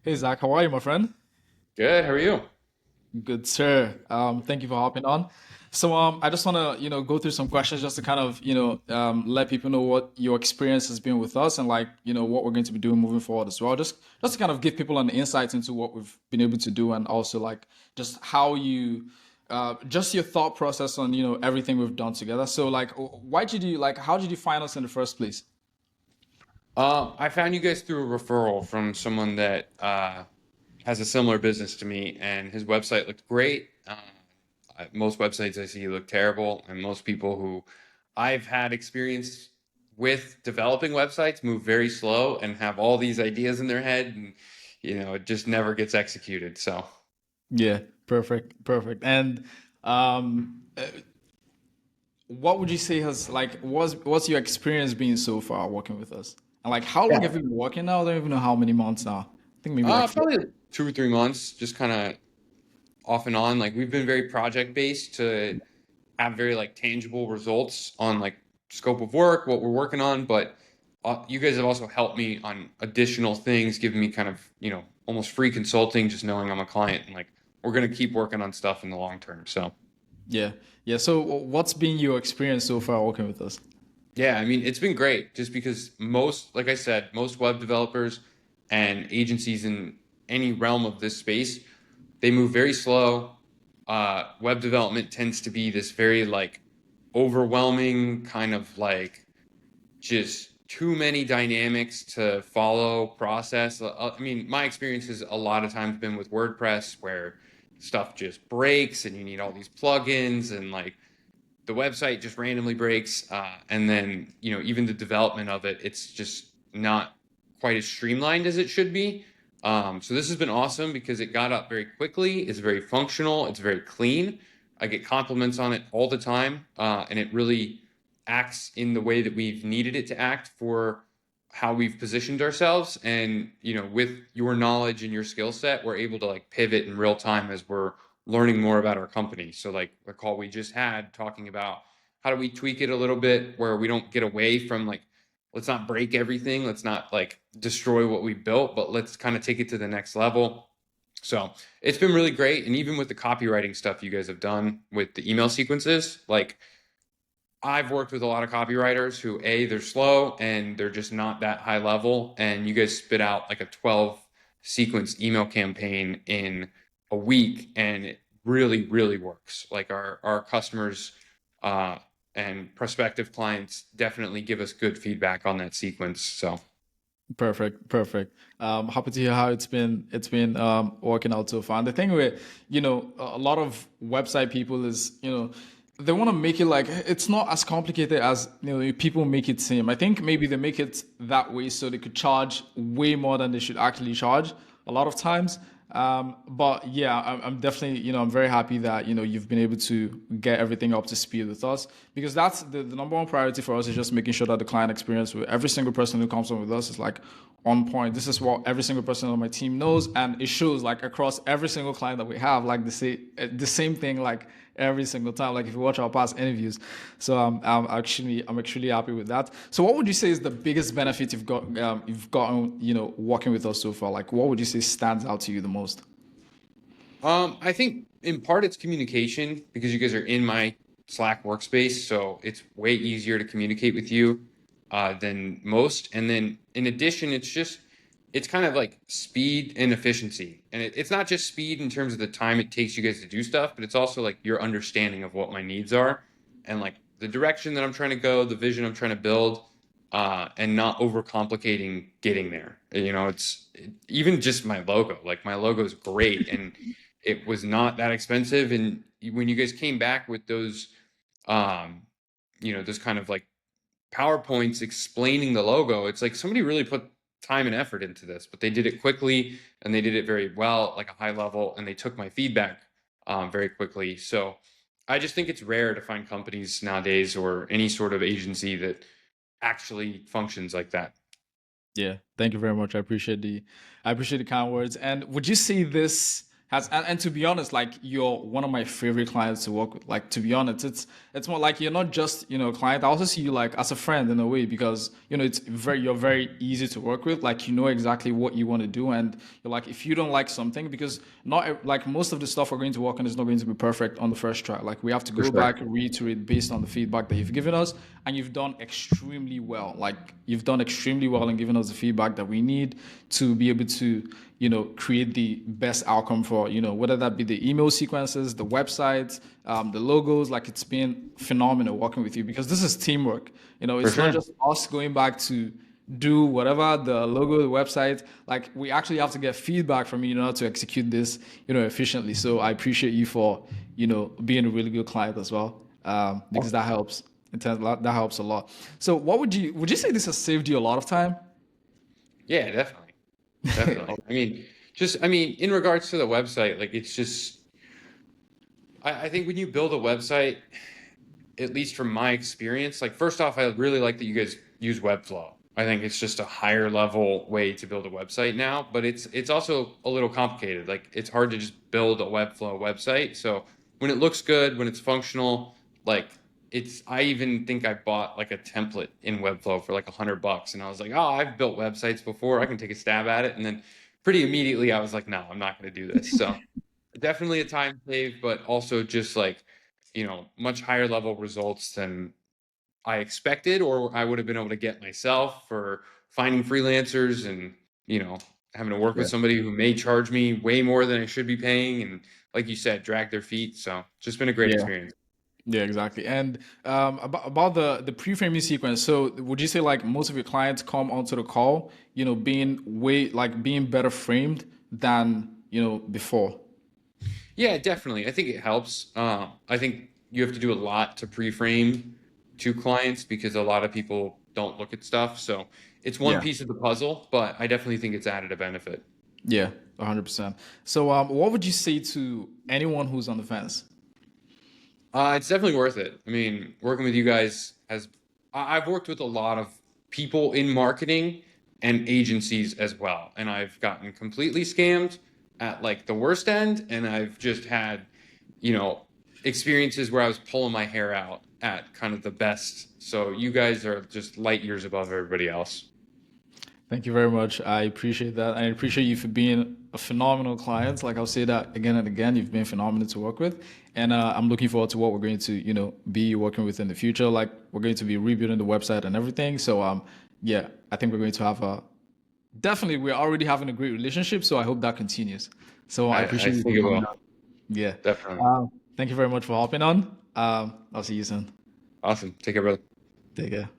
Hey Zach, how are you, my friend? Good. How are you? Good, sir. Thank you for hopping on. I just want to, go through some questions just to kind of, let people know what your experience has been with us and like, what we're going to be doing moving forward as well. Just to kind of give people an insight into what we've been able to do and also like just how you, just your thought process on, everything we've done together. So like, why did you like, how did you find us in the first place? I found you guys through a referral from someone that has a similar business to me, and his website looked great. Most websites I see look terrible, and most people who I've had experience with developing websites move very slow and have all these ideas in their head, and it just never gets executed. So, Yeah, perfect, perfect. And um, what would you say has like what's your experience been so far working with us? And like how long have you been working now? I don't even know how many months now. I think maybe like four. probably 2 or 3 months, just kind of off and on. Like we've been very project based to have very like tangible results on like scope of work, what we're working on. But you guys have also helped me on additional things, giving me kind of almost free consulting, just knowing I'm a client and like we're gonna keep working on stuff in the long term. So Yeah. Yeah. So what's been your experience so far working with us? yeah, I mean it's been great just because most, like I said, most web developers and agencies in any realm of this space, they move very slow. Web development tends to be this very like overwhelming kind of like just too many dynamics to follow process. I mean, my experience has a lot of times been with WordPress where stuff just breaks and you need all these plugins and like the website just randomly breaks. And then, even the development of it, it's just not quite as streamlined as it should be. So this has been awesome because it got up very quickly. It's very functional. It's very clean. I get compliments on it all the time, and it really acts in the way that we've needed it to act for how we've positioned ourselves. And with your knowledge and your skill set, we're able to like pivot in real time as we're learning more about our company. So like the call we just had talking about how do we tweak it a little bit where we don't get away from like let's not break everything, let's not like destroy what we built, but let's kind of take it to the next level. So it's been really great. And even with the copywriting stuff you guys have done with the email sequences, like I've worked with a lot of copywriters who they're slow and they're just not that high level, and you guys spit out like a 12 sequence email campaign in a week, and it really really works. Like our customers uh, and prospective clients definitely give us good feedback on that sequence. So Perfect, perfect. Happy to hear how it's been working out so far. And the thing with a lot of website people is they want to make it like it's not as complicated as people make it seem. I think maybe they make it that way so they could charge way more than they should actually charge a lot of times. But yeah, I'm definitely, I'm very happy that, you've been able to get everything up to speed with us because that's the number one priority for us is just making sure that the client experience with every single person who comes on with us is like on point. This is what every single person on my team knows. And it shows like across every single client that we have, like the same thing, like every single time. Like if you watch our past interviews, so I'm actually happy with that. So what would you say is the biggest benefit you've gotten working with us so far? Like what would you say stands out to you the most? I think in part it's communication because you guys are in my Slack workspace, so it's way easier to communicate with you than most. And then in addition, it's kind of like speed and efficiency, and it's not just speed in terms of the time it takes you guys to do stuff, but it's also like your understanding of what my needs are and like the direction that I'm trying to go, the vision I'm trying to build. And not overcomplicating getting there. Even just my logo. Like my logo is great, and it was not that expensive. And when you guys came back with um, those kind of like PowerPoints explaining the logo, it's like somebody really put time and effort into this, but they did it quickly and they did it very well, like a high level, and they took my feedback very quickly. So I just think it's rare to find companies nowadays or any sort of agency that actually functions like that. Yeah, thank you very much. I appreciate the kind words. And would you say this? And to be honest, like you're one of my favorite clients to work with. Like to be honest, it's more like you're not just a client. I also see you like as a friend in a way because you're very easy to work with. Like you know exactly what you want to do, and you're like if you don't like something, because not like most of the stuff we're going to work on is not going to be perfect on the first try. Like we have to For go sure. back, reiterate based on the feedback that you've given us, and you've done extremely well. Like you've done extremely well in giving us the feedback that we need to be able to create the best outcome for, whether that be the email sequences, the websites, the logos. Like it's been phenomenal working with you because this is teamwork. For It's not sure. just us going back to do whatever the logo, the website. Like we actually have to get feedback from you in order to execute this, efficiently. So I appreciate you for, being a really good client as well, because that helps. That helps a lot. So what would you say this has saved you a lot of time? Yeah, definitely. Definitely. I mean, in regards to the website, like it's just, I think when you build a website, at least from my experience, like first off, I really like that you guys use Webflow. I think it's just a higher level way to build a website now, but it's also a little complicated. Like it's hard to just build a Webflow website. So when it looks good, when it's functional, like I even think I bought like a template in Webflow for like $100, and I was like, oh, I've built websites before. I can take a stab at it. And then pretty immediately, I was like, no, I'm not going to do this. So definitely a time save, but also just like much higher level results than I expected or I would have been able to get myself for finding freelancers and, having to work with Yeah. somebody who may charge me way more than I should be paying. And like you said, drag their feet. So just been a great Yeah. experience. Yeah, exactly. And about the pre-framing sequence. So would you say like most of your clients come onto the call, being better framed than, before? Yeah, definitely. I think it helps. I think you have to do a lot to pre-frame to clients because a lot of people don't look at stuff. So it's one Yeah. piece of the puzzle, but I definitely think it's added a benefit. Yeah, 100%. So what would you say to anyone who's on the fence? It's definitely worth it. I mean, working with you guys I've worked with a lot of people in marketing and agencies as well. And I've gotten completely scammed at like the worst end. And I've just had, you know, experiences where I was pulling my hair out at kind of the best. So you guys are just light years above everybody else. Thank you very much. I appreciate that. I appreciate you for being a phenomenal client. Like I'll say that again and again, you've been phenomenal to work with. And I'm looking forward to what we're going to, be working with in the future. Like we're going to be rebuilding the website and everything. So yeah, I think we're going to have a definitely we're already having a great relationship. So I hope that continues. So I I appreciate you think for it coming will. on. Yeah. Definitely. Thank you very much for hopping on. I'll see you soon. Awesome. Take care, brother. Take care.